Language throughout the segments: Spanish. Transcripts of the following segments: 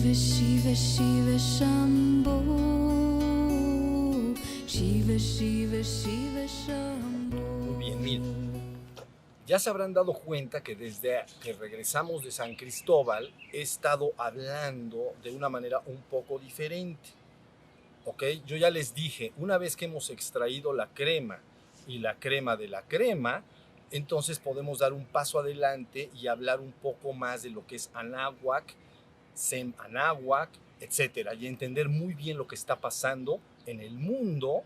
Shiva Shiva Shiva Shambho, Shiva Shiva Shiva Shambho. Muy bien, miren. Ya se habrán dado cuenta que desde que regresamos de San Cristóbal he estado hablando de una manera un poco diferente. ¿Ok? Yo ya les dije, una vez que hemos extraído la crema y la crema de la crema, entonces podemos dar un paso adelante y hablar un poco más de lo que es Anáhuac, Sem Anáhuac, etcétera, y entender muy bien lo que está pasando en el mundo,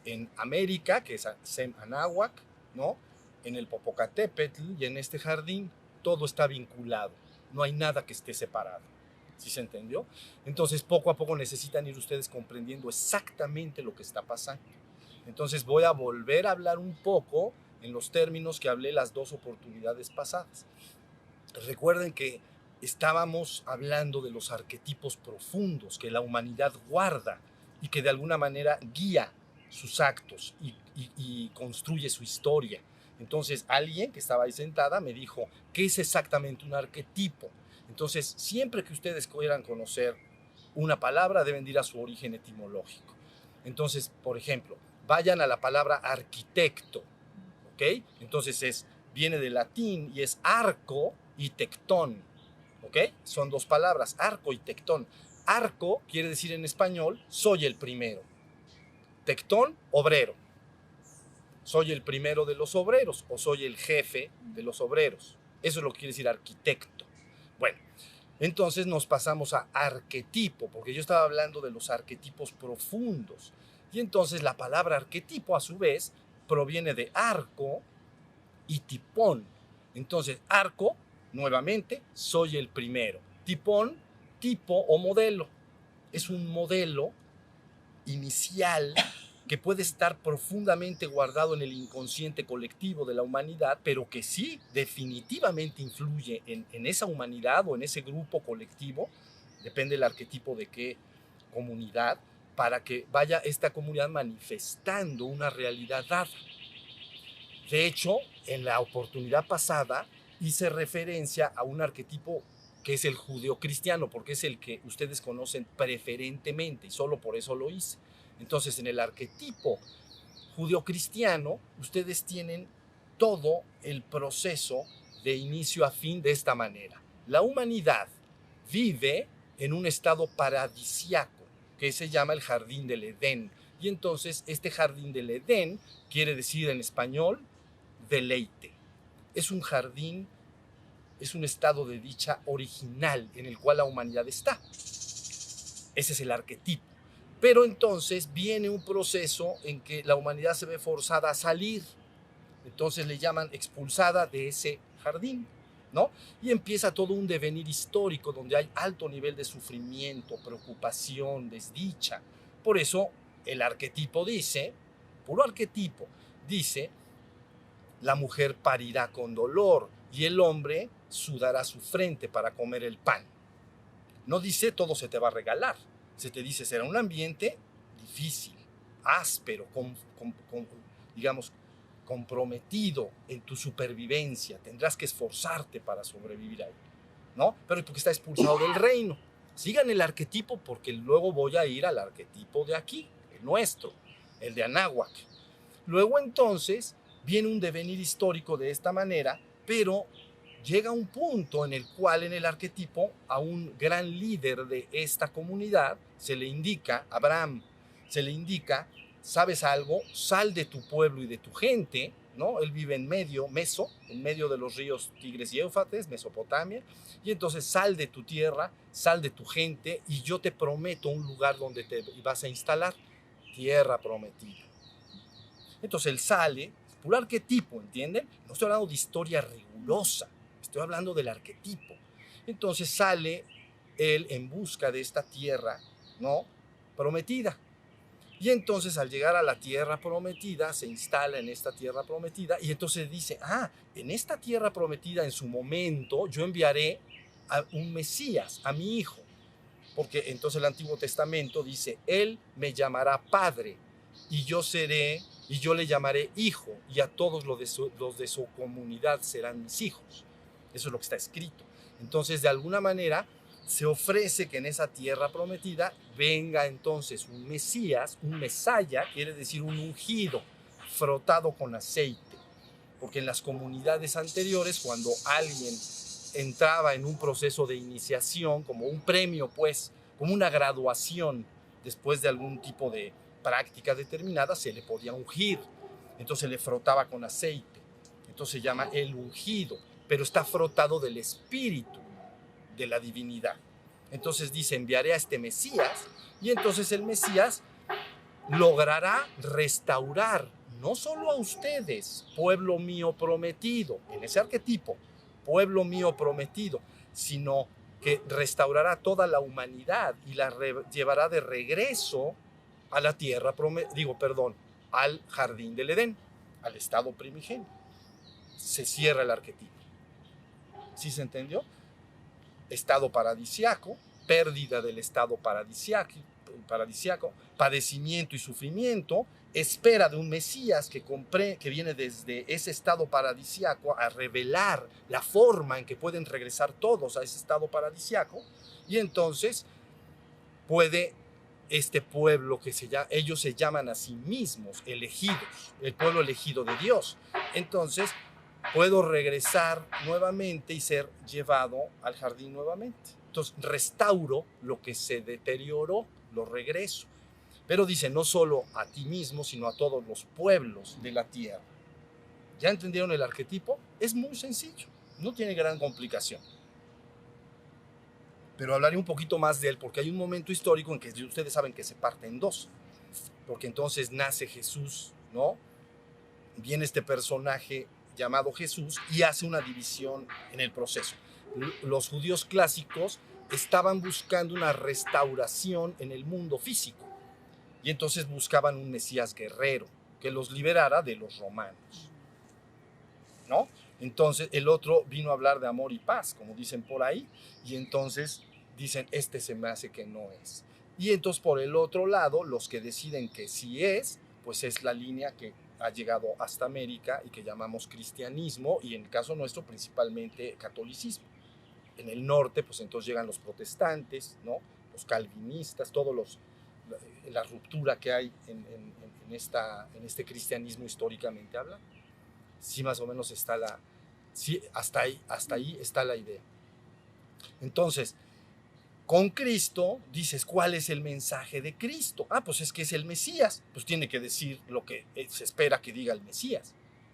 en América, que es Sem Anáhuac, ¿no? En el Popocatépetl y en este jardín, todo está vinculado, no hay nada que esté separado. ¿Sí se entendió? Entonces, poco a poco necesitan ir ustedes comprendiendo exactamente lo que está pasando. Entonces, voy a volver a hablar un poco en los términos que hablé las dos oportunidades pasadas. Recuerden que estábamos hablando de los arquetipos profundos que la humanidad guarda y que de alguna manera guía sus actos y construye su historia. Entonces, alguien que estaba ahí sentada me dijo, ¿qué es exactamente un arquetipo? Entonces, siempre que ustedes quieran conocer una palabra, deben ir a su origen etimológico. Entonces, por ejemplo, vayan a la palabra arquitecto, ¿ok? Entonces, viene del latín y es arco y tectón, ¿ok? Son dos palabras, arco y tectón. Arco quiere decir en español, soy el primero. Tectón, obrero. Soy el primero de los obreros o soy el jefe de los obreros. Eso es lo que quiere decir arquitecto. Bueno, entonces nos pasamos a arquetipo, porque yo estaba hablando de los arquetipos profundos. Y entonces la palabra arquetipo, a su vez, proviene de arco y tipón. Entonces, arco, nuevamente, soy el primero. Tipón, tipo o modelo. Es un modelo inicial que puede estar profundamente guardado en el inconsciente colectivo de la humanidad, pero que sí definitivamente influye en esa humanidad o en ese grupo colectivo, depende del arquetipo de qué comunidad, para que vaya esta comunidad manifestando una realidad dada. De hecho, en la oportunidad pasada hice referencia a un arquetipo que es el judeocristiano, porque es el que ustedes conocen preferentemente y solo por eso lo hice. Entonces, en el arquetipo judeocristiano, ustedes tienen todo el proceso de inicio a fin de esta manera. La humanidad vive en un estado paradisiaco, que se llama el jardín del Edén. Y entonces, este jardín del Edén quiere decir en español deleite. Es un jardín, es un estado de dicha original en el cual la humanidad está. Ese es el arquetipo. Pero entonces viene un proceso en que la humanidad se ve forzada a salir. Entonces le llaman expulsada de ese jardín, ¿no? Y empieza todo un devenir histórico donde hay alto nivel de sufrimiento, preocupación, desdicha. Por eso el arquetipo dice, puro arquetipo, dice, la mujer parirá con dolor y el hombre sudará su frente para comer el pan. No dice todo se te va a regalar. Se te dice, será un ambiente difícil, áspero, digamos, comprometido en tu supervivencia. Tendrás que esforzarte para sobrevivir ahí, ¿no? Pero porque está expulsado del reino. Sigan el arquetipo porque luego voy a ir al arquetipo de aquí, el nuestro, el de Anáhuac. Luego entonces viene un devenir histórico de esta manera, pero llega un punto en el cual en el arquetipo a un gran líder de esta comunidad se le indica, Abraham, se le indica, ¿sabes algo? Sal de tu pueblo y de tu gente, ¿no? Él vive en medio, en medio de los ríos Tigres y Éufrates, Mesopotamia, y entonces sal de tu tierra, sal de tu gente, y yo te prometo un lugar donde te vas a instalar, tierra prometida. Entonces él sale, puro arquetipo, ¿entienden? No estoy hablando de historia rigurosa, estoy hablando del arquetipo. Entonces sale él en busca de esta tierra, ¿no? Prometida. Y entonces al llegar a la tierra prometida, se instala en esta tierra prometida y entonces dice, en esta tierra prometida en su momento yo enviaré a un Mesías, a mi hijo. Porque entonces el Antiguo Testamento dice, él me llamará padre y yo le llamaré hijo y a todos los de su comunidad serán mis hijos. Eso es lo que está escrito. Entonces, de alguna manera, se ofrece que en esa tierra prometida venga entonces un Mesías, un Mesaya, quiere decir un ungido, frotado con aceite. Porque en las comunidades anteriores, cuando alguien entraba en un proceso de iniciación, como un premio, pues, como una graduación, después de algún tipo de práctica determinada, se le podía ungir. Entonces le frotaba con aceite. Entonces se llama el ungido, pero está frotado del espíritu de la divinidad. Entonces dice, enviaré a este Mesías, y entonces el Mesías logrará restaurar no solo a ustedes, pueblo mío prometido, en ese arquetipo, pueblo mío prometido, sino que restaurará toda la humanidad y la llevará de regreso a la tierra, al jardín del Edén, al estado primigenio. Se cierra el arquetipo. ¿Sí se entendió? Estado paradisiaco, pérdida del estado paradisiaco, padecimiento y sufrimiento, espera de un Mesías que viene desde ese estado paradisiaco a revelar la forma en que pueden regresar todos a ese estado paradisiaco, y entonces puede este pueblo ellos se llaman a sí mismos elegidos, el pueblo elegido de Dios. Entonces puedo regresar nuevamente y ser llevado al jardín nuevamente. Entonces restauro lo que se deterioró, lo regreso. Pero dice, no solo a ti mismo, sino a todos los pueblos de la tierra. ¿Ya entendieron el arquetipo? Es muy sencillo, no tiene gran complicación. Pero hablaré un poquito más de él, porque hay un momento histórico en que ustedes saben que se parte en dos. Porque entonces nace Jesús, ¿no? Viene este personaje llamado Jesús y hace una división en el proceso. Los judíos clásicos estaban buscando una restauración en el mundo físico, y entonces buscaban un Mesías guerrero que los liberara de los romanos, ¿no? Entonces el otro vino a hablar de amor y paz, como dicen por ahí, y entonces dicen, este se me hace que no es. Y entonces por el otro lado, los que deciden que sí es, pues es la línea que ha llegado hasta América y que llamamos cristianismo, y en el caso nuestro principalmente catolicismo. En el norte, pues entonces llegan los protestantes, ¿no? Los calvinistas, la ruptura que hay en este cristianismo históricamente hablando. Sí, más o menos sí, hasta ahí está la idea. Entonces, con Cristo, dices, ¿cuál es el mensaje de Cristo? Pues es que es el Mesías, pues tiene que decir lo que se espera que diga el Mesías,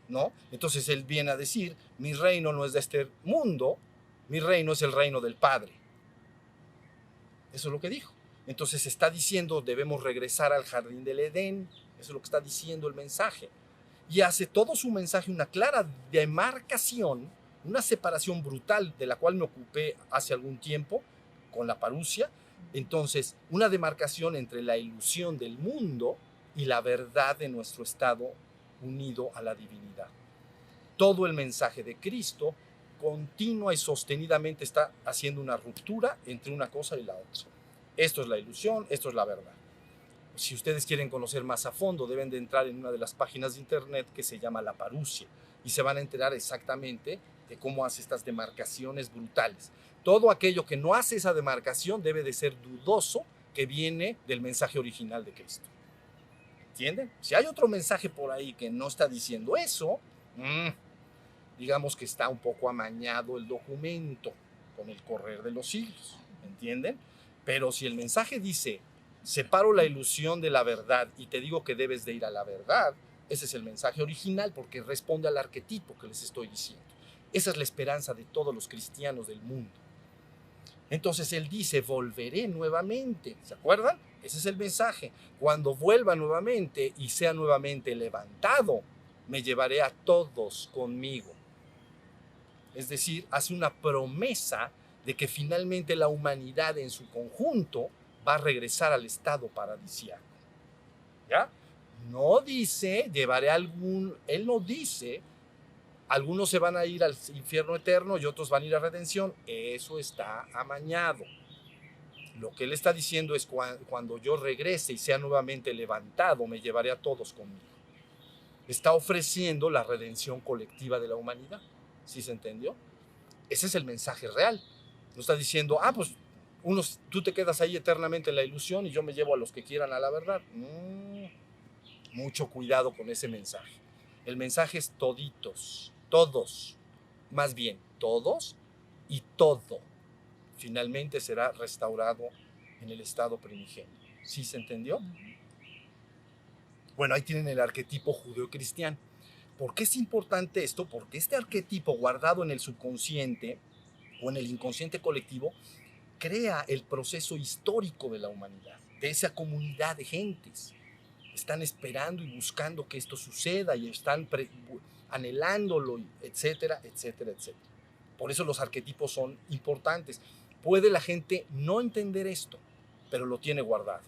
¿no? Entonces él viene a decir, mi reino no es de este mundo, mi reino es el reino del Padre. Eso es lo que dijo. Entonces está diciendo, debemos regresar al jardín del Edén, eso es lo que está diciendo el mensaje. Y hace todo su mensaje una clara demarcación, una separación brutal de la cual me ocupé hace algún tiempo, con la parusia. Entonces, una demarcación entre la ilusión del mundo y la verdad de nuestro estado unido a la divinidad. Todo el mensaje de Cristo continua y sostenidamente está haciendo una ruptura entre una cosa y la otra. Esto es la ilusión, esto es la verdad. Si ustedes quieren conocer más a fondo, deben de entrar en una de las páginas de internet que se llama La Parusia, y se van a enterar exactamente de cómo hace estas demarcaciones brutales. Todo aquello que no hace esa demarcación debe de ser dudoso, que viene del mensaje original de Cristo. ¿Entienden? Si hay otro mensaje por ahí que no está diciendo eso, digamos que está un poco amañado el documento con el correr de los siglos. ¿Entienden? Pero si el mensaje dice, separo la ilusión de la verdad y te digo que debes de ir a la verdad, ese es el mensaje original, porque responde al arquetipo que les estoy diciendo. Esa es la esperanza de todos los cristianos del mundo. Entonces él dice, volveré nuevamente. ¿Se acuerdan? Ese es el mensaje. Cuando vuelva nuevamente y sea nuevamente levantado, me llevaré a todos conmigo. Es decir, hace una promesa de que finalmente la humanidad en su conjunto va a regresar al estado paradisíaco. ¿Ya? No dice, él no dice, algunos se van a ir al infierno eterno y otros van a ir a redención. Eso está amañado. Lo que él está diciendo es, cuando yo regrese y sea nuevamente levantado, me llevaré a todos conmigo. Está ofreciendo la redención colectiva de la humanidad. ¿Sí se entendió? Ese es el mensaje real. No está diciendo, pues Tú te quedas ahí eternamente en la ilusión y yo me llevo a los que quieran a la verdad. Mucho cuidado con ese mensaje. El mensaje es toditos, todos, más bien todos y todo. Finalmente será restaurado en el estado primigenio. ¿Sí se entendió? Bueno, ahí tienen el arquetipo judeocristiano. ¿Por qué es importante esto? Porque este arquetipo guardado en el subconsciente o en el inconsciente colectivo crea el proceso histórico de la humanidad, de esa comunidad de gentes. Están esperando y buscando que esto suceda y están anhelándolo, etcétera, etcétera, etcétera. Por eso los arquetipos son importantes. Puede la gente no entender esto, pero lo tiene guardado.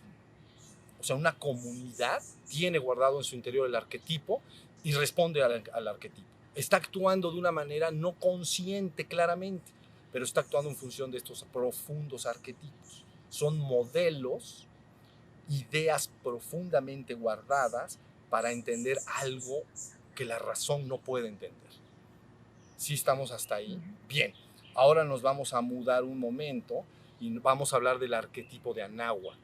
O sea, una comunidad tiene guardado en su interior el arquetipo y responde al arquetipo. Está actuando de una manera no consciente claramente, pero está actuando en función de estos profundos arquetipos. Son modelos, ideas profundamente guardadas para entender algo que la razón no puede entender. ¿Sí estamos hasta ahí? Bien, ahora nos vamos a mudar un momento y vamos a hablar del arquetipo de Anáhuac.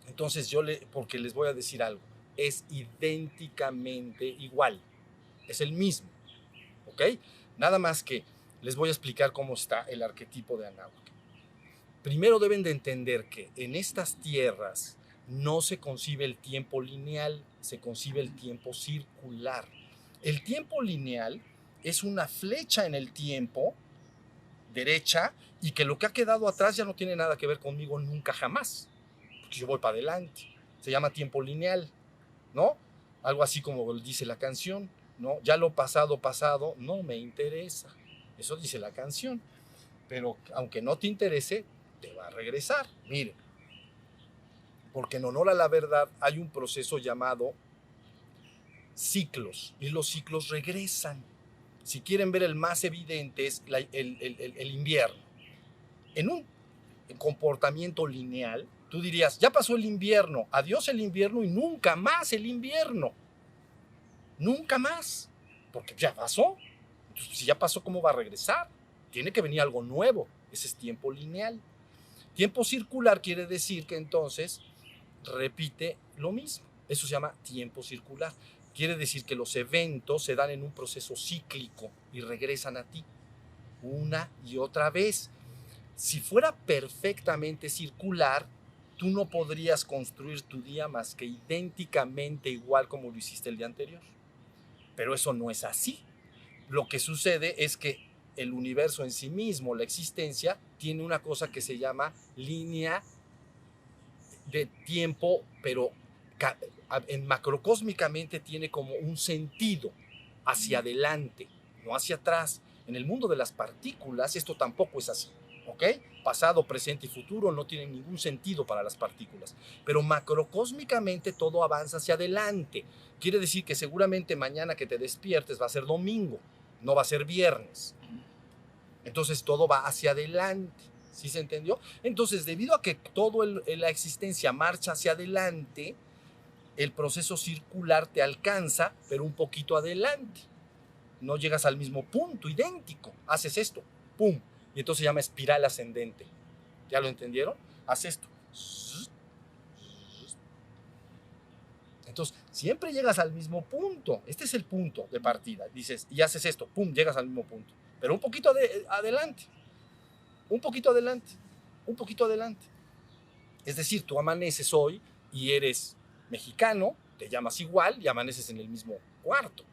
Entonces porque les voy a decir algo, es idénticamente igual, es el mismo, ¿ok? Nada más que les voy a explicar cómo está el arquetipo de Anáhuac. Primero deben de entender que en estas tierras no se concibe el tiempo lineal, se concibe el tiempo circular. El tiempo lineal es una flecha en el tiempo, derecha, y que lo que ha quedado atrás ya no tiene nada que ver conmigo nunca jamás, porque yo voy para adelante. Se llama tiempo lineal, ¿no? Algo así como dice la canción, ¿no? Ya lo pasado, pasado, no me interesa. Eso dice la canción. Pero aunque no te interese, te va a regresar. Miren, porque en honor a la verdad hay un proceso llamado ciclos, y los ciclos regresan. Si quieren ver el más evidente es el invierno. En un comportamiento lineal, tú dirías, ya pasó el invierno, adiós el invierno y nunca más el invierno. Nunca más, porque ya pasó. Entonces, si ya pasó, ¿cómo va a regresar? Tiene que venir algo nuevo. Ese es tiempo lineal. Tiempo circular quiere decir que entonces repite lo mismo. Eso se llama tiempo circular. Quiere decir que los eventos se dan en un proceso cíclico y regresan a ti una y otra vez. Si fuera perfectamente circular, tú no podrías construir tu día más que idénticamente igual como lo hiciste el día anterior. Pero eso no es así. Lo que sucede es que el universo en sí mismo, la existencia, tiene una cosa que se llama línea de tiempo, pero macrocósmicamente tiene como un sentido hacia adelante, no hacia atrás. En el mundo de las partículas esto tampoco es así, ¿ok? Pasado, presente y futuro no tienen ningún sentido para las partículas, pero macrocósmicamente todo avanza hacia adelante. Quiere decir que seguramente mañana que te despiertes va a ser domingo, no va a ser viernes. Entonces todo va hacia adelante. ¿Sí se entendió? Entonces, debido a que toda la existencia marcha hacia adelante, el proceso circular te alcanza, pero un poquito adelante. No llegas al mismo punto, idéntico. Haces esto, pum, y entonces se llama espiral ascendente. ¿Ya lo entendieron? Haz esto. Entonces, siempre llegas al mismo punto. Este es el punto de partida. Dices, y haces esto, pum, llegas al mismo punto. Pero un poquito adelante. Un poquito adelante. Un poquito adelante. Es decir, tú amaneces hoy y eres mexicano, te llamas igual y amaneces en el mismo cuarto.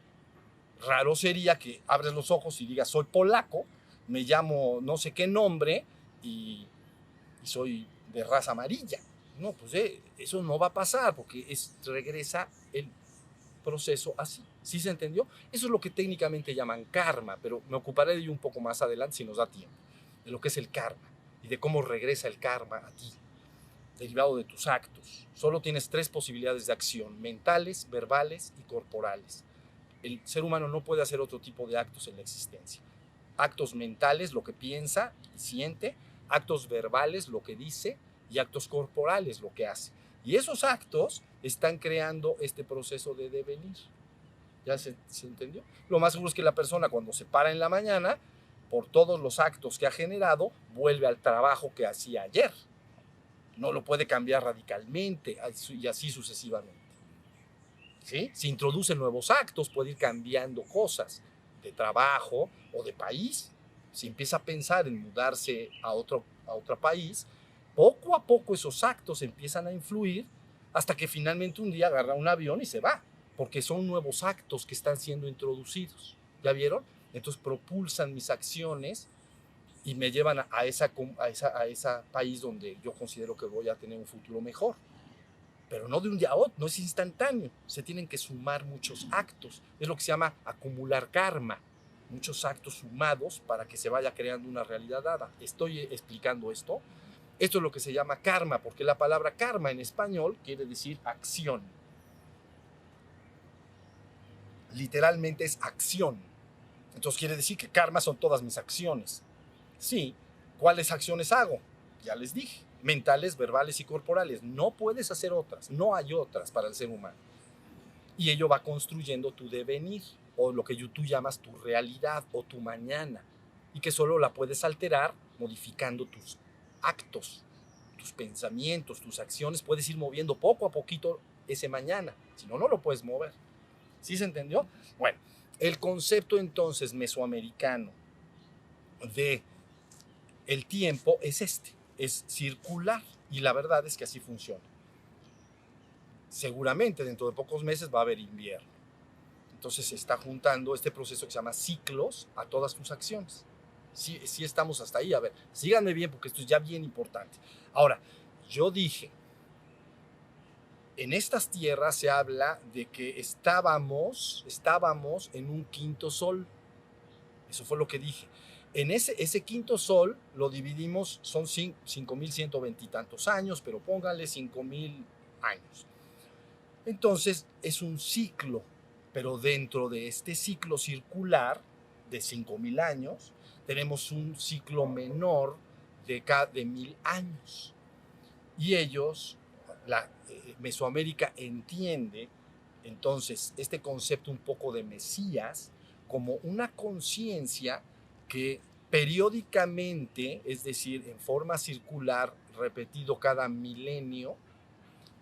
Raro sería que abres los ojos y digas, soy polaco, me llamo no sé qué nombre y soy de raza amarilla. No, pues eso no va a pasar porque regresa el proceso así. ¿Sí se entendió? Eso es lo que técnicamente llaman karma, pero me ocuparé de ello un poco más adelante si nos da tiempo, de lo que es el karma y de cómo regresa el karma a ti, derivado de tus actos. Solo tienes 3 posibilidades de acción: mentales, verbales y corporales. El ser humano no puede hacer otro tipo de actos en la existencia. Actos mentales, lo que piensa y siente; actos verbales, lo que dice; y actos corporales, lo que hace. Y esos actos están creando este proceso de devenir. ¿Ya se entendió? Lo más seguro es que la persona, cuando se para en la mañana, por todos los actos que ha generado, vuelve al trabajo que hacía ayer. No lo puede cambiar radicalmente y así sucesivamente. ¿Sí? Si introduce nuevos actos, puede ir cambiando cosas de trabajo o de país. Si empieza a pensar en mudarse a otro país, poco a poco esos actos empiezan a influir hasta que finalmente un día agarra un avión y se va, porque son nuevos actos que están siendo introducidos. ¿Ya vieron? Entonces propulsan mis acciones y me llevan a ese país donde yo considero que voy a tener un futuro mejor. Pero no de un día a otro, no es instantáneo. Se tienen que sumar muchos actos. Es lo que se llama acumular karma. Muchos actos sumados para que se vaya creando una realidad dada. ¿Estoy explicando esto? Esto es lo que se llama karma, porque la palabra karma en español quiere decir acción. Literalmente es acción. Entonces quiere decir que karma son todas mis acciones. Sí, ¿cuáles acciones hago? Ya les dije, mentales, verbales y corporales. No puedes hacer otras, no hay otras para el ser humano. Y ello va construyendo tu devenir, o lo que tú llamas tu realidad o tu mañana, y que solo la puedes alterar modificando tus actos, tus pensamientos, tus acciones. Puedes ir moviendo poco a poquito ese mañana, si no, no lo puedes mover. ¿Sí se entendió? Bueno, el concepto entonces mesoamericano de el tiempo es es circular, y la verdad es que así funciona. Seguramente dentro de pocos meses va a haber invierno. Entonces se está juntando este proceso que se llama ciclos a todas tus acciones. Sí estamos hasta ahí. A ver, síganme bien porque esto es ya bien importante. Ahora, yo dije, en estas tierras se habla de que estábamos en un quinto sol. Eso fue lo que dije. En ese quinto sol lo dividimos, son 5.120 y tantos años, pero pónganle 5.000 años. Entonces es un ciclo, pero dentro de este ciclo circular de 5.000 años, tenemos un ciclo menor de 1.000 años. Y ellos, Mesoamérica entiende entonces este concepto un poco de Mesías como una conciencia que periódicamente, es decir, en forma circular, repetido cada milenio,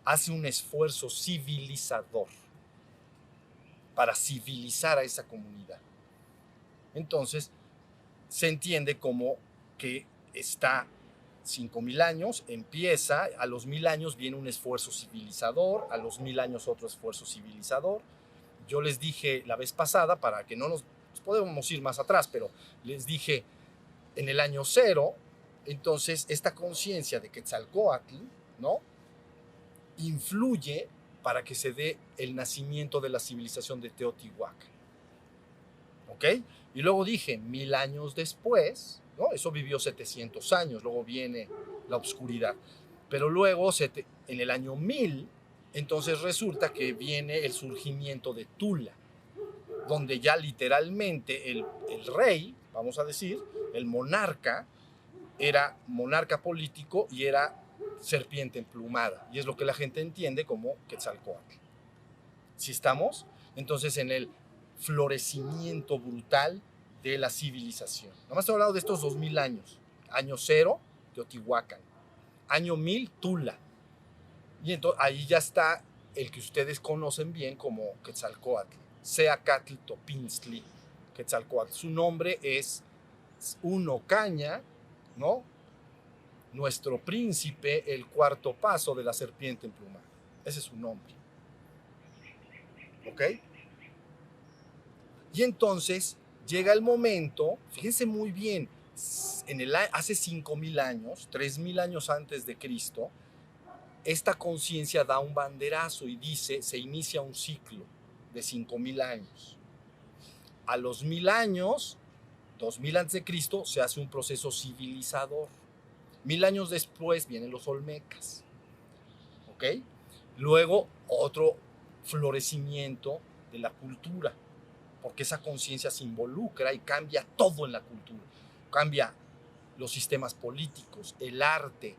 hace un esfuerzo civilizador para civilizar a esa comunidad. Entonces, se entiende como que está 5.000 años, empieza, a los 1.000 años viene un esfuerzo civilizador, a los 1.000 años otro esfuerzo civilizador. Yo les dije la vez pasada, para que no nos podemos ir más atrás, pero les dije en el año 0, entonces esta conciencia de Quetzalcóatl, ¿no?, influye para que se dé el nacimiento de la civilización de Teotihuacán. ¿Ok? Y luego dije, 1.000 años después, ¿no?, eso vivió 700 años, luego viene la oscuridad. Pero luego, en el año 1000, entonces resulta que viene el surgimiento de Tula, donde ya literalmente el rey, vamos a decir, el monarca, era monarca político y era serpiente emplumada. Y es lo que la gente entiende como Quetzalcóatl. ¿Sí estamos? Entonces, en el florecimiento brutal de la civilización. Nomás estoy hablando de estos 2.000 años. Año 0, Teotihuacán. Año 1000, Tula. Y entonces ahí ya está el que ustedes conocen bien como Quetzalcóatl. Seacatl Topinzli Quetzalcóatl. Su nombre es Uno Caña, ¿no?, nuestro príncipe, el cuarto paso de la serpiente emplumada. Ese es su nombre. ¿Ok? Y entonces llega el momento, fíjense muy bien, hace 5.000 años, 3.000 años antes de Cristo, esta conciencia da un banderazo y dice, se inicia un ciclo de 5.000 años. A los 1.000 años, 2.000 antes de Cristo, se hace un proceso civilizador. 1.000 años después vienen los olmecas. ¿Ok? Luego, otro florecimiento de la cultura, porque esa conciencia se involucra y cambia todo en la cultura. Cambia los sistemas políticos, el arte,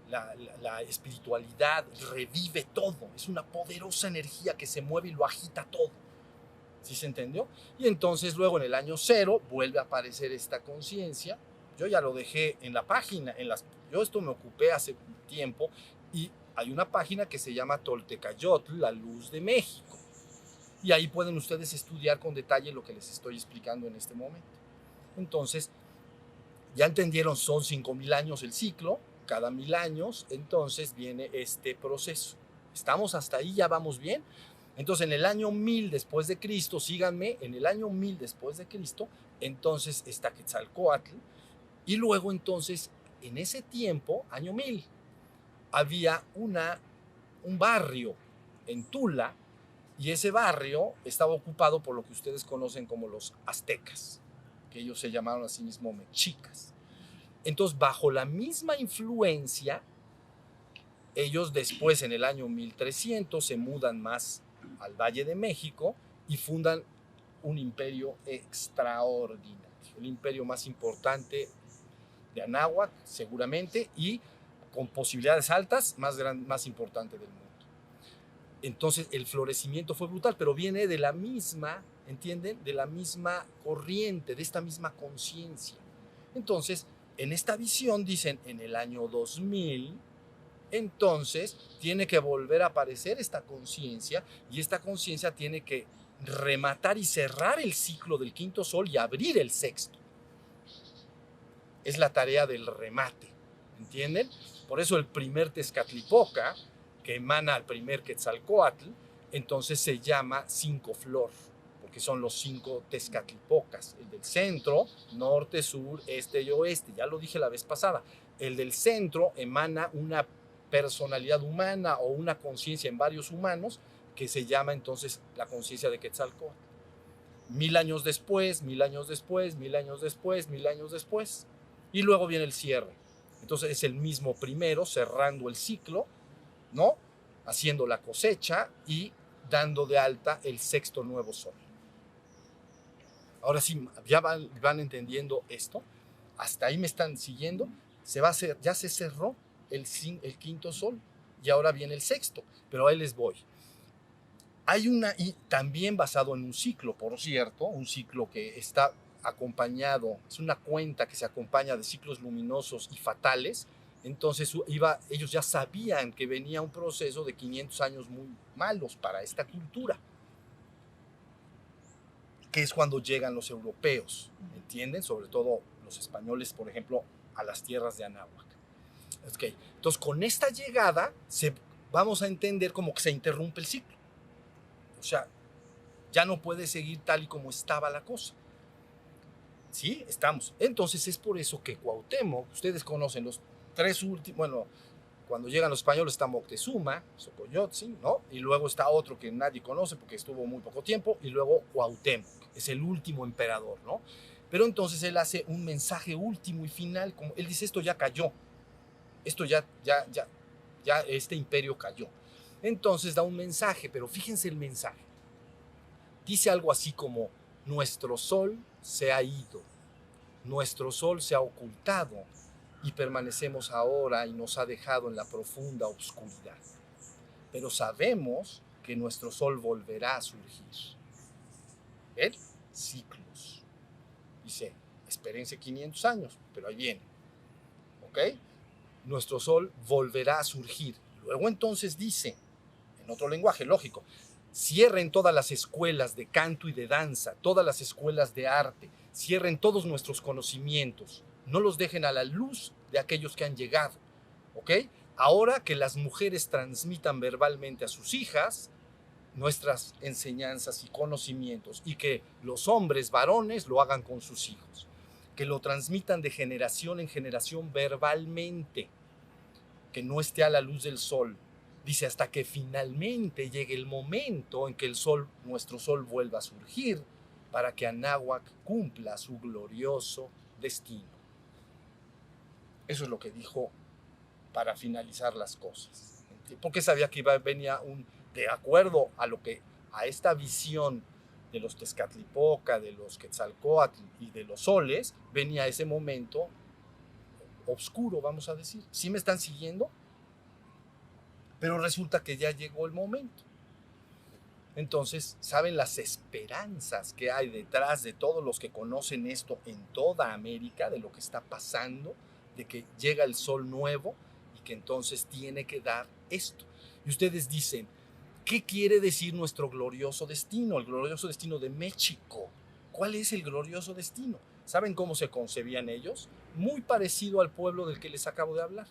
la espiritualidad, revive todo. Es una poderosa energía que se mueve y lo agita todo. ¿Sí se entendió? Y entonces luego en el año 0 vuelve a aparecer esta conciencia. Yo ya lo dejé en la página, yo esto me ocupé hace tiempo y hay una página que se llama Toltecayotl, la luz de México. Y ahí pueden ustedes estudiar con detalle lo que les estoy explicando en este momento. Entonces, ya entendieron, son 5,000 años el ciclo, cada 1000 años, entonces viene este proceso. ¿Estamos hasta ahí? ¿Ya vamos bien? Entonces, en el año 1000 después de Cristo, síganme, en el año 1000 después de Cristo, entonces está Quetzalcóatl, y luego entonces, en ese tiempo, año 1000, había un barrio en Tula, y ese barrio estaba ocupado por lo que ustedes conocen como los aztecas, que ellos se llamaron a sí mismos mexicas. Entonces, bajo la misma influencia, ellos después, en el año 1300, se mudan más al Valle de México y fundan un imperio extraordinario, el imperio más importante de Anáhuac, seguramente, y con posibilidades altas, más importante del mundo. Entonces, el florecimiento fue brutal, pero viene de la misma, ¿entienden? De la misma corriente, de esta misma conciencia. Entonces, en esta visión dicen, en el año 2000, entonces tiene que volver a aparecer esta conciencia, y esta conciencia tiene que rematar y cerrar el ciclo del quinto sol y abrir el sexto. Es la tarea del remate, ¿entienden? Por eso el primer Tezcatlipoca, que emana al primer Quetzalcóatl, entonces se llama cinco flor, porque son los 5 Tezcatlipocas, el del centro, norte, sur, este y oeste, ya lo dije la vez pasada. El del centro emana una personalidad humana o una conciencia en varios humanos, que se llama entonces la conciencia de Quetzalcóatl. 1000 años después, 1000 años después, 1000 años después, 1000 años después, y luego viene el cierre. Entonces es el mismo primero, cerrando el ciclo, ¿no? Haciendo la cosecha y dando de alta el sexto nuevo sol. Ahora sí, ya van entendiendo esto. Hasta ahí me están siguiendo. Ya se cerró el quinto sol y ahora viene el sexto, pero ahí les voy. Y también basado en un ciclo, por cierto, un ciclo que está acompañado, es una cuenta que se acompaña de ciclos luminosos y fatales. Entonces ellos ya sabían que venía un proceso de 500 años muy malos para esta cultura, que es cuando llegan los europeos, ¿entienden? Sobre todo los españoles, por ejemplo, a las tierras de Anáhuac. Okay. Entonces, con esta llegada, vamos a entender como que se interrumpe el ciclo. O sea, ya no puede seguir tal y como estaba la cosa. ¿Sí? Estamos. Entonces, es por eso que Cuauhtémoc, ustedes conocen los 3 últimos, bueno, cuando llegan los españoles está Moctezuma, Xocoyotzin, ¿no? Y luego está otro que nadie conoce porque estuvo muy poco tiempo, y luego Cuauhtémoc, es el último emperador, ¿no? Pero entonces él hace un mensaje último y final, como él dice, esto ya cayó, esto ya este imperio cayó. Entonces da un mensaje, pero fíjense el mensaje. Dice algo así como, nuestro sol se ha ido, nuestro sol se ha ocultado, y permanecemos ahora y nos ha dejado en la profunda oscuridad. Pero sabemos que nuestro sol volverá a surgir. ¿Ven? Ciclos. Dice, espérense 500 años, pero ahí viene. ¿Ok? Nuestro sol volverá a surgir. Luego entonces dice, en otro lenguaje lógico, cierren todas las escuelas de canto y de danza, todas las escuelas de arte, cierren todos nuestros conocimientos, no los dejen a la luz de aquellos que han llegado, ¿ok? Ahora que las mujeres transmitan verbalmente a sus hijas nuestras enseñanzas y conocimientos, y que los hombres varones lo hagan con sus hijos, que lo transmitan de generación en generación verbalmente, que no esté a la luz del sol. Dice, hasta que finalmente llegue el momento en que nuestro sol vuelva a surgir, para que Anáhuac cumpla su glorioso destino. Eso es lo que dijo para finalizar las cosas. Porque sabía que venía de acuerdo a esta visión de los Tezcatlipoca, de los Quetzalcóatl y de los soles, venía ese momento oscuro, vamos a decir. ¿Sí me están siguiendo? Pero resulta que ya llegó el momento. Entonces, saben las esperanzas que hay detrás de todos los que conocen esto en toda América, de lo que está pasando, de que llega el sol nuevo y que entonces tiene que dar esto. Y ustedes dicen, ¿qué quiere decir nuestro glorioso destino? El glorioso destino de México. ¿Cuál es el glorioso destino? ¿Saben cómo se concebían ellos? Muy parecido al pueblo del que les acabo de hablar.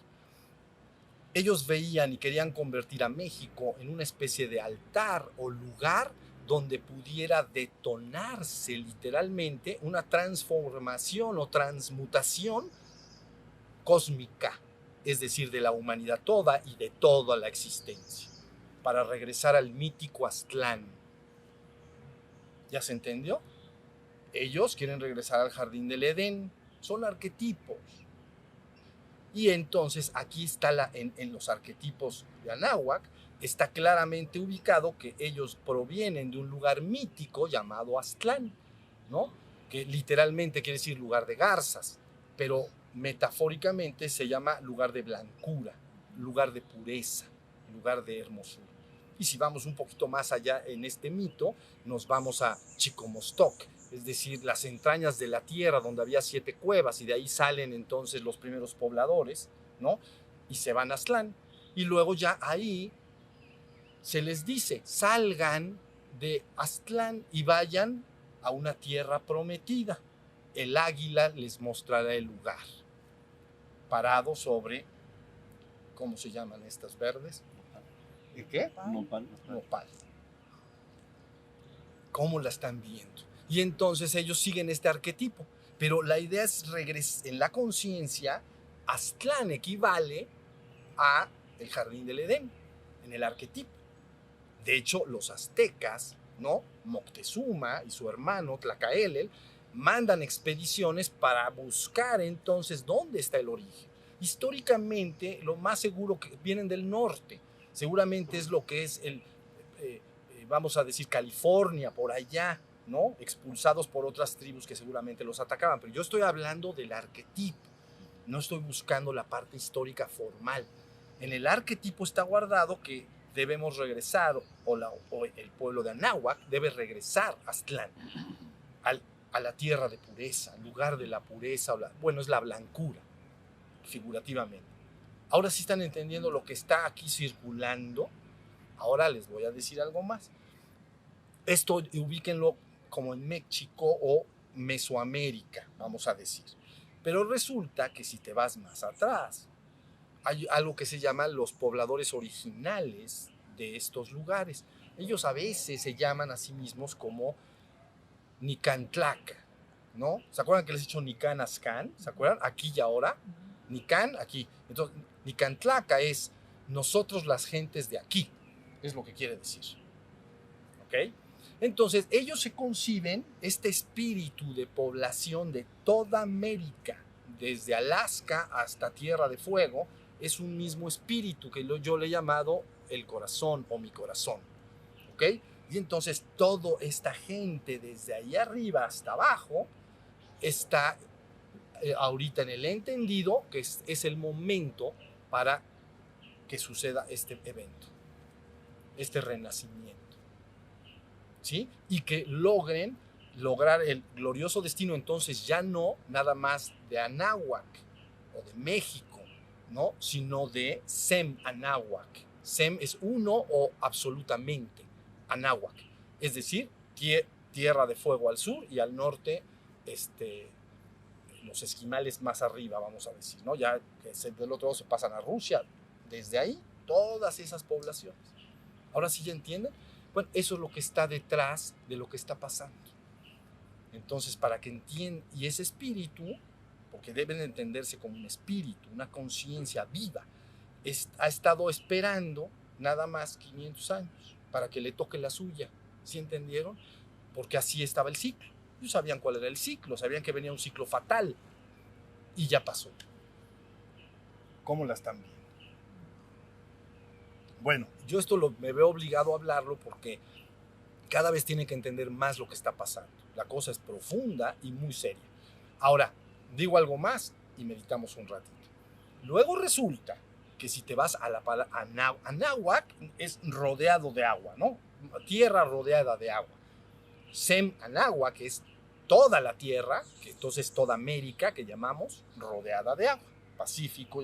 Ellos veían y querían convertir a México en una especie de altar o lugar donde pudiera detonarse literalmente una transformación o transmutación cósmica, es decir, de la humanidad toda y de toda la existencia, para regresar al mítico Aztlán. ¿Ya se entendió? Ellos quieren regresar al jardín del Edén, son arquetipos. Y entonces aquí está en los arquetipos de Anáhuac, está claramente ubicado que ellos provienen de un lugar mítico llamado Aztlán, ¿no? Que literalmente quiere decir lugar de garzas, pero metafóricamente se llama lugar de blancura, lugar de pureza, lugar de hermosura. Y si vamos un poquito más allá en este mito, nos vamos a Chicomostoc, es decir, las entrañas de la tierra donde había 7 cuevas y de ahí salen entonces los primeros pobladores, ¿no? Y se van a Aztlán. Y luego ya ahí se les dice, salgan de Aztlán y vayan a una tierra prometida. El águila les mostrará el lugar, parado sobre, ¿cómo se llaman estas verdes? ¿Y qué? Nopal. Nopal. ¿Cómo la están viendo? Y entonces ellos siguen este arquetipo. Pero la idea es regresar en la conciencia. Aztlán equivale a el jardín del Edén, en el arquetipo. De hecho, los aztecas, ¿no? Moctezuma y su hermano Tlacaelel mandan expediciones para buscar entonces dónde está el origen. Históricamente, lo más seguro que vienen del norte. Seguramente es lo que es vamos a decir, California, por allá, ¿no? Expulsados por otras tribus que seguramente los atacaban. Pero yo estoy hablando del arquetipo. No estoy buscando la parte histórica formal. En el arquetipo está guardado que debemos regresar, o el pueblo de Anáhuac debe regresar a Aztlán, a la tierra de pureza, al lugar de la pureza, bueno, es la blancura, figurativamente. Ahora sí están entendiendo lo que está aquí circulando. Ahora les voy a decir algo más. Esto ubíquenlo como en México o Mesoamérica, vamos a decir. Pero resulta que si te vas más atrás, hay algo que se llama los pobladores originales de estos lugares. Ellos a veces se llaman a sí mismos como Nicantlaca, ¿no? ¿Se acuerdan que les he dicho Nican Azcán? ¿Se acuerdan? Aquí y ahora. Nican, aquí. Entonces, Nicantlaca es nosotros las gentes de aquí, es lo que quiere decir. ¿Ok? Entonces, ellos se conciben este espíritu de población de toda América, desde Alaska hasta Tierra de Fuego, es un mismo espíritu que yo le he llamado el corazón o mi corazón. ¿Ok? Y entonces, toda esta gente desde ahí arriba hasta abajo está ahorita en el entendido que es el momento para que suceda este evento, este renacimiento. ¿Sí? Y que lograr el glorioso destino, entonces ya no nada más de Anáhuac o de México, ¿no? Sino de Sem Anáhuac. Sem es uno o absolutamente Anáhuac, es decir, tierra de fuego al sur y al norte los esquimales más arriba, vamos a decir, ¿no? Ya que del otro lado se pasan a Rusia, desde ahí todas esas poblaciones. Ahora sí ya entienden. Bueno, eso es lo que está detrás de lo que está pasando. Entonces, para que entiendan, y ese espíritu, porque deben entenderse como un espíritu, una conciencia viva, ha estado esperando nada más 500 años para que le toque la suya. ¿Sí entendieron? Porque así estaba el ciclo. Ellos sabían cuál era el ciclo, sabían que venía un ciclo fatal y ya pasó. ¿Cómo la están viendo? Bueno, yo esto me veo obligado a hablarlo porque cada vez tienen que entender más lo que está pasando. La cosa es profunda y muy seria. Ahora, digo algo más y meditamos un ratito. Luego resulta que si te vas a Anáhuac es rodeado de agua, ¿no? tierra rodeada de agua. Sem Anagua, que es toda la tierra, que entonces toda América que llamamos rodeada de agua, Pacífico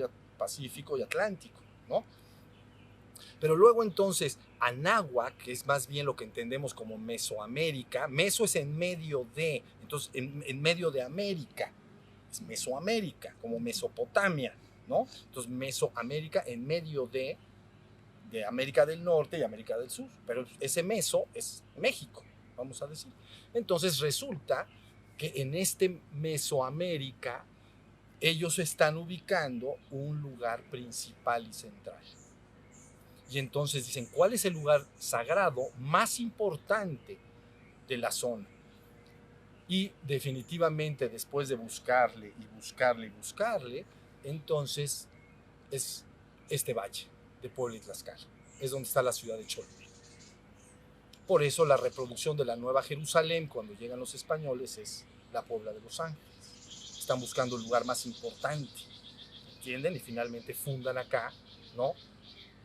y Atlántico, ¿no? Pero luego entonces Anáhuac, que es más bien lo que entendemos como Mesoamérica, Meso es en medio de, entonces en medio de América, es Mesoamérica, como Mesopotamia, ¿no? Entonces Mesoamérica en medio de América del Norte y América del Sur, pero ese Meso es México, vamos a decir. Entonces resulta que en este Mesoamérica ellos están ubicando un lugar principal y central. Y entonces dicen, ¿cuál es el lugar sagrado más importante de la zona? Y definitivamente después de buscarle y buscarle y buscarle, entonces es este valle de Puebla y Tlaxcala. Es donde está la ciudad de Cholula. Por eso la reproducción de la Nueva Jerusalén cuando llegan los españoles es la Puebla de Los Ángeles. Están buscando el lugar más importante, ¿entienden? Y finalmente fundan acá, ¿no?,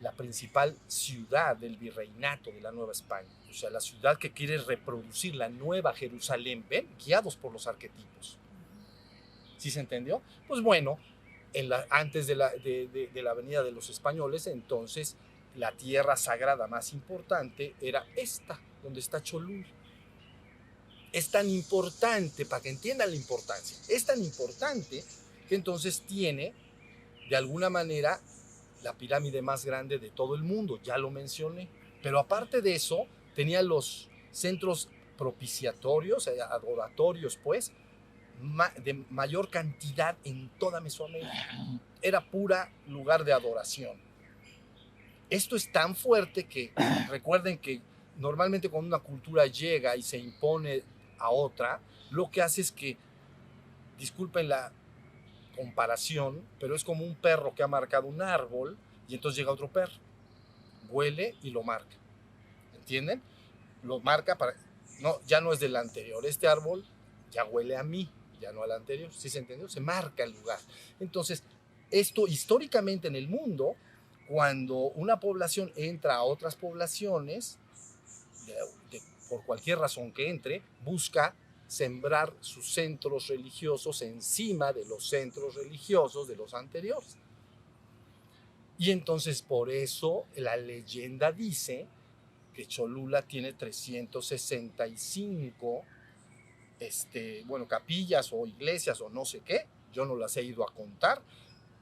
la principal ciudad del virreinato de la Nueva España. O sea, la ciudad que quiere reproducir la Nueva Jerusalén, ¿ven? Guiados por los arquetipos. ¿Sí se entendió? Pues bueno, antes de la venida de los españoles, entonces la tierra sagrada más importante era esta, donde está Cholula. Es tan importante, para que entiendan la importancia, es tan importante que entonces tiene, de alguna manera, la pirámide más grande de todo el mundo, ya lo mencioné. Pero aparte de eso, tenía los centros propiciatorios, adoratorios, pues, de mayor cantidad en toda Mesoamérica. Era pura lugar de adoración. Esto es tan fuerte que recuerden que normalmente cuando una cultura llega y se impone a otra, lo que hace es que, disculpen la comparación, pero es como un perro que ha marcado un árbol y entonces llega otro perro, huele y lo marca, ¿entienden? Lo marca para, no, ya no es del anterior, este árbol ya huele a mí, ya no al anterior, ¿sí se entendió? Se marca el lugar. Entonces, esto históricamente en el mundo, cuando una población entra a otras poblaciones, por cualquier razón que entre, busca sembrar sus centros religiosos encima de los centros religiosos de los anteriores. Y entonces por eso la leyenda dice que Cholula tiene 365 capillas o iglesias o no sé qué, yo no las he ido a contar,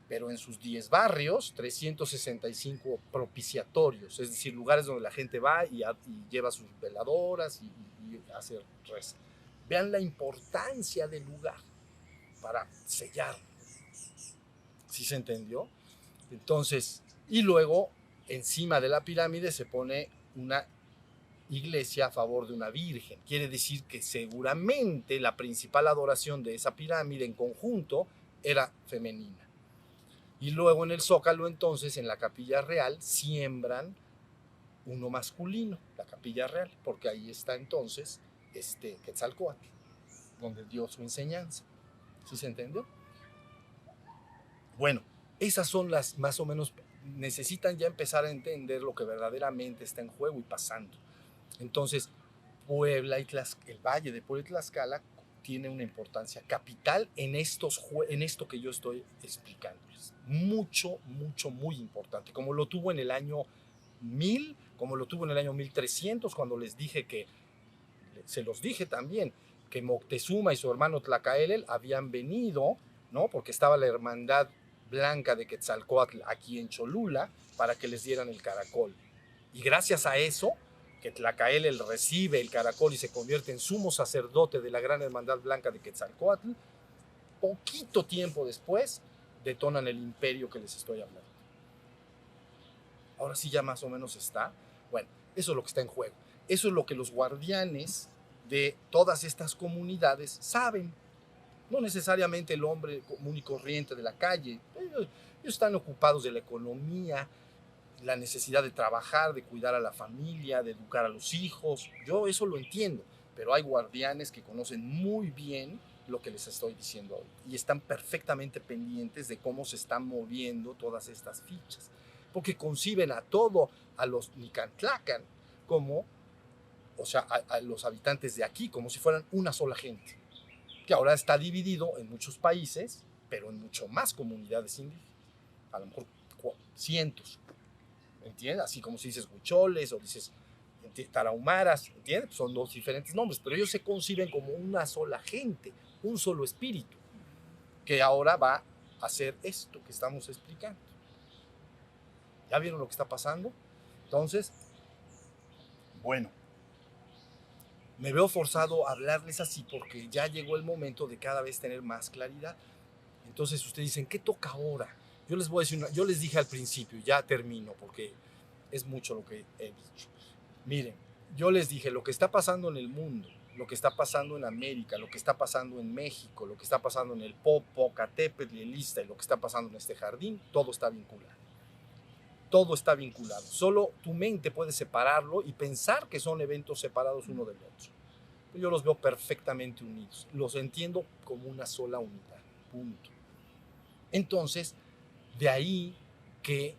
pero en sus 10 barrios, 365 propiciatorios, es decir, lugares donde la gente va y lleva sus veladoras y hace reza. Vean la importancia del lugar para sellar. ¿Sí se entendió? Entonces, y luego encima de la pirámide se pone una iglesia a favor de una virgen. Quiere decir que seguramente la principal adoración de esa pirámide en conjunto era femenina. Y luego en el Zócalo, entonces, en la Capilla Real, siembran uno masculino, la Capilla Real, porque ahí está entonces Quetzalcóatl, donde dio su enseñanza. ¿Sí se entendió? Bueno, esas son las más o menos, necesitan ya empezar a entender lo que verdaderamente está en juego y pasando. Entonces, Puebla y el Valle de Puebla y Tlaxcala tiene una importancia capital en esto que yo estoy explicándoles. Mucho, mucho, muy importante. Como lo tuvo en el año 1000, como lo tuvo en el año 1300, cuando les dije se los dije también, que Moctezuma y su hermano Tlacaelel habían venido, ¿no? Porque estaba la hermandad blanca de Quetzalcóatl aquí en Cholula para que les dieran el caracol. Y gracias a eso, que Tlacaelel recibe el caracol y se convierte en sumo sacerdote de la gran hermandad blanca de Quetzalcóatl, poquito tiempo después detonan el imperio que les estoy hablando. Ahora sí ya más o menos está. Bueno, eso es lo que está en juego. Eso es lo que los guardianes de todas estas comunidades saben. No necesariamente el hombre común y corriente de la calle. Ellos están ocupados de la economía, la necesidad de trabajar, de cuidar a la familia, de educar a los hijos. Yo eso lo entiendo, pero hay guardianes que conocen muy bien lo que les estoy diciendo hoy y están perfectamente pendientes de cómo se están moviendo todas estas fichas, porque conciben a los Nicantlacan como o sea, a los habitantes de aquí como si fueran una sola gente, que ahora está dividido en muchos países, pero en mucho más comunidades indígenas, a lo mejor cientos, ¿entiendes? Así como si dices huicholes o dices tarahumaras, ¿entiendes? Son dos diferentes nombres, pero ellos se conciben como una sola gente, un solo espíritu, que ahora va a hacer esto que estamos explicando. ¿Ya vieron lo que está pasando? Entonces, bueno, me veo forzado a hablarles así porque ya llegó el momento de cada vez tener más claridad. Entonces ustedes dicen, ¿qué toca ahora? Yo les voy a decir, yo les dije al principio, ya termino porque es mucho lo que he dicho. Miren, yo les dije lo que está pasando en el mundo, lo que está pasando en América, lo que está pasando en México, lo que está pasando en el Popocatépetl y el Ixta y lo que está pasando en este jardín, todo está vinculado. Todo está vinculado. Solo tu mente puede separarlo y pensar que son eventos separados uno del otro. Yo los veo perfectamente unidos. Los entiendo como una sola unidad. Punto. Entonces, de ahí que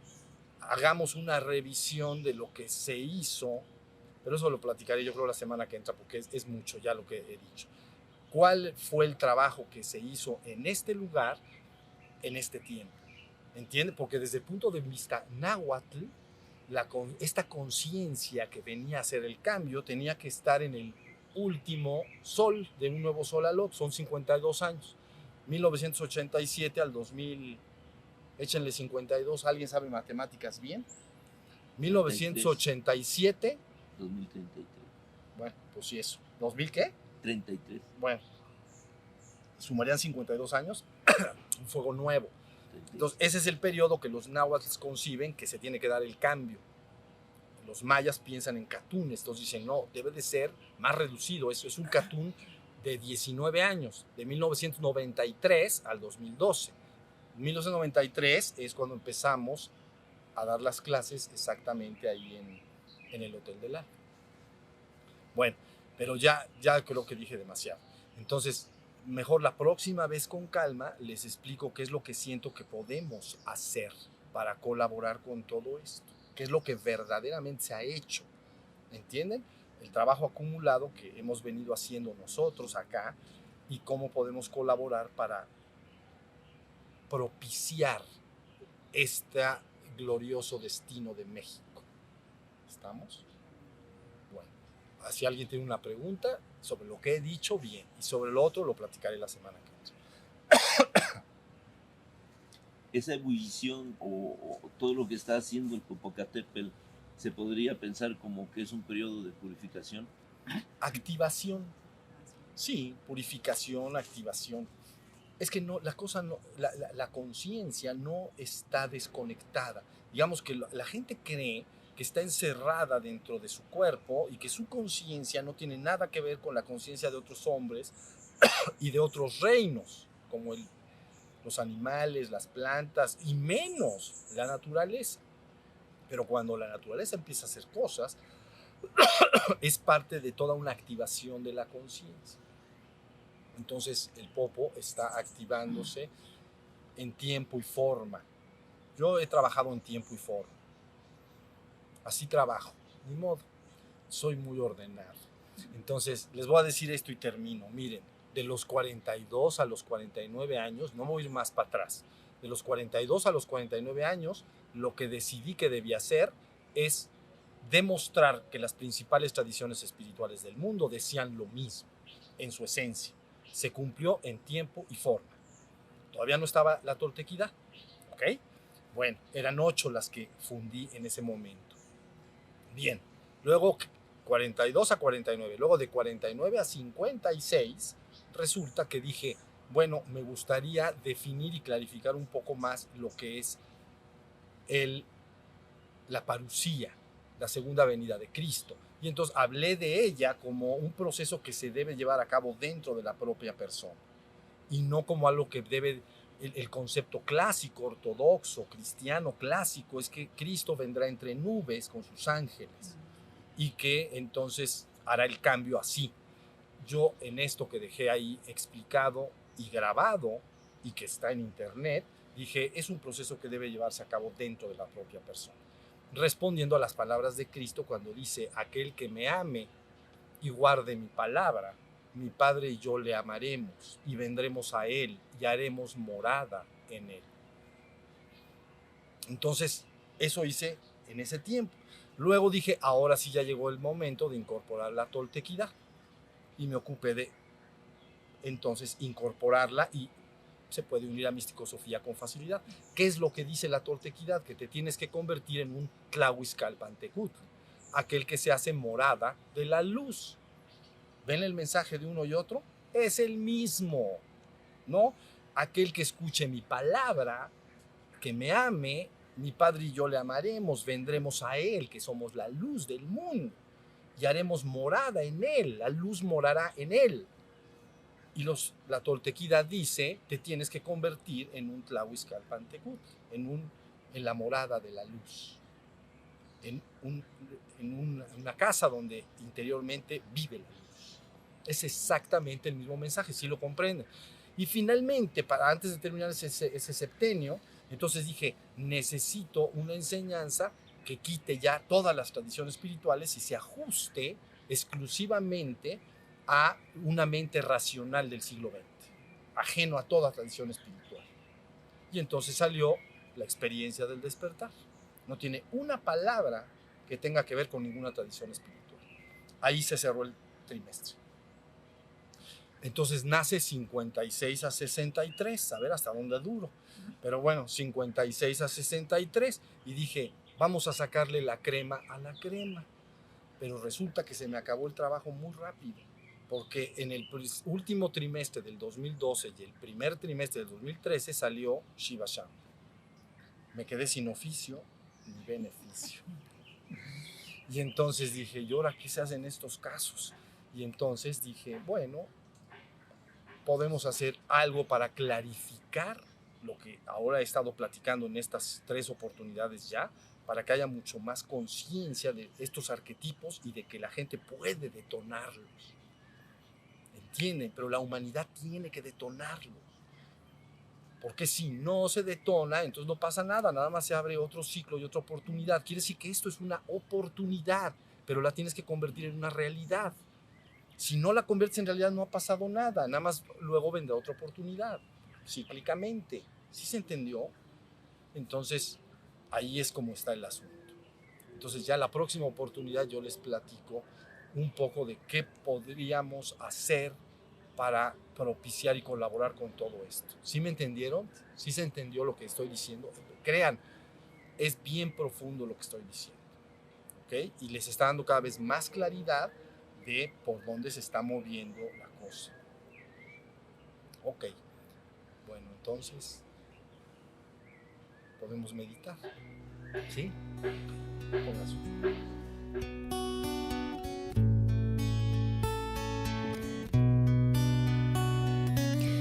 hagamos una revisión de lo que se hizo, pero eso lo platicaré yo creo la semana que entra porque es mucho ya lo que he dicho. ¿Cuál fue el trabajo que se hizo en este lugar, en este tiempo? ¿Entiende? Porque desde el punto de vista náhuatl, esta conciencia que venía a hacer el cambio tenía que estar en el último sol, de un nuevo sol al otro, son 52 años, 1987 al 2000, échenle 52, ¿alguien sabe matemáticas bien? 1987, 2033. bueno, pues sí eso, ¿2000 qué? 33. Bueno, sumarían 52 años, un fuego nuevo. 33. Entonces, ese es el periodo que los náhuatl conciben que se tiene que dar el cambio. Los mayas piensan en catunes, entonces dicen, no, debe de ser más reducido. Eso es un catún de 19 años, de 1993 al 2012. En 1993 es cuando empezamos a dar las clases exactamente ahí en el Hotel del Alfa. Bueno, pero ya creo que dije demasiado. Entonces, mejor la próxima vez con calma les explico qué es lo que siento que podemos hacer para colaborar con todo esto, qué es lo que verdaderamente se ha hecho, ¿entienden? El trabajo acumulado que hemos venido haciendo nosotros acá y cómo podemos colaborar para propiciar este glorioso destino de México. ¿Estamos? Bueno, si alguien tiene una pregunta sobre lo que he dicho, bien, y sobre lo otro lo platicaré la semana que viene. Esa ebullición o todo lo que está haciendo el Popocatépetl se podría pensar como que es un periodo de purificación. Activación. Sí, purificación, activación. Es que no, la cosa no, la conciencia no está desconectada. Digamos que la gente cree que está encerrada dentro de su cuerpo y que su conciencia no tiene nada que ver con la conciencia de otros hombres y de otros reinos, como los animales, las plantas y menos la naturaleza. Pero cuando la naturaleza empieza a hacer cosas, es parte de toda una activación de la conciencia. Entonces el Popo está activándose en tiempo y forma. Yo he trabajado en tiempo y forma. Así trabajo, ni modo. Soy muy ordenado. Entonces les voy a decir esto y termino. Miren, de los 42 a los 49 años, no voy a ir más para atrás. De los 42 a los 49 años, lo que decidí que debía hacer es demostrar que las principales tradiciones espirituales del mundo decían lo mismo en su esencia. Se cumplió en tiempo y forma. Todavía no estaba la toltequidad, ¿ok? Bueno, eran 8 las que fundí en ese momento. Bien, luego 42 a 49, luego de 49 a 56, resulta que dije, bueno, me gustaría definir y clarificar un poco más lo que es la parusía, la segunda venida de Cristo. Y entonces hablé de ella como un proceso que se debe llevar a cabo dentro de la propia persona y no como algo que debe, el concepto clásico, ortodoxo, cristiano clásico es que Cristo vendrá entre nubes con sus ángeles y que entonces hará el cambio así. Yo en esto que dejé ahí explicado y grabado y que está en internet, dije, es un proceso que debe llevarse a cabo dentro de la propia persona. Respondiendo a las palabras de Cristo cuando dice, aquel que me ame y guarde mi palabra, mi Padre y yo le amaremos y vendremos a Él y haremos morada en Él. Entonces, eso hice en ese tiempo. Luego dije, ahora sí ya llegó el momento de incorporar la toltequidad. Y me ocupé de, entonces, incorporarla y se puede unir a Místico-Sofía con facilidad. ¿Qué es lo que dice la toltequidad? Que te tienes que convertir en un Tlahuizcalpantecutl, aquel que se hace morada de la luz. ¿Ven el mensaje de uno y otro? Es el mismo, ¿no? Aquel que escuche mi palabra, que me ame, mi Padre y yo le amaremos, vendremos a Él, que somos la luz del mundo, y haremos morada en Él, la luz morará en Él. Y la toltequidad dice, te tienes que convertir en un Tlahuizcalpantecutl, en la morada de la luz, en una casa donde interiormente vive la luz. Es exactamente el mismo mensaje, si lo comprenden. Y finalmente, antes de terminar ese septenio, entonces dije, necesito una enseñanza que quite ya todas las tradiciones espirituales y se ajuste exclusivamente a una mente racional del siglo XX, ajeno a toda tradición espiritual. Y entonces salió la experiencia del despertar. No tiene una palabra que tenga que ver con ninguna tradición espiritual. Ahí se cerró el trimestre. Entonces nace 56 a 63, a ver hasta dónde duro. Pero bueno, 56 a 63, y dije, vamos a sacarle la crema a la crema. Pero resulta que se me acabó el trabajo muy rápido, porque en el último trimestre del 2012 y el primer trimestre del 2013 salió Shiva Shambhu. Me quedé sin oficio ni beneficio. Y entonces dije, ¿y ahora qué se hace en estos casos? Y entonces dije, bueno, podemos hacer algo para clarificar lo que ahora he estado platicando en estas 3 oportunidades ya, para que haya mucho más conciencia de estos arquetipos y de que la gente puede detonarlos. ¿Entienden? Pero la humanidad tiene que detonarlos. Porque si no se detona, entonces no pasa nada, nada más se abre otro ciclo y otra oportunidad. Quiere decir que esto es una oportunidad, pero la tienes que convertir en una realidad. Si no la conviertes en realidad, no ha pasado nada, nada más luego vendrá otra oportunidad, cíclicamente. ¿Sí se entendió? Entonces, ahí es como está el asunto. Entonces, ya la próxima oportunidad yo les platico un poco de qué podríamos hacer para propiciar y colaborar con todo esto. ¿Sí me entendieron? ¿Sí se entendió lo que estoy diciendo? Crean, es bien profundo lo que estoy diciendo, ¿ok? Y les está dando cada vez más claridad de por dónde se está moviendo la cosa. Ok, bueno, entonces podemos meditar, ¿sí? Con azul.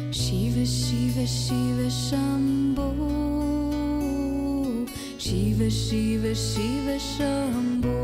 Shiva Shiva Shiva Shambho, Shiva Shiva Shiva Shambho.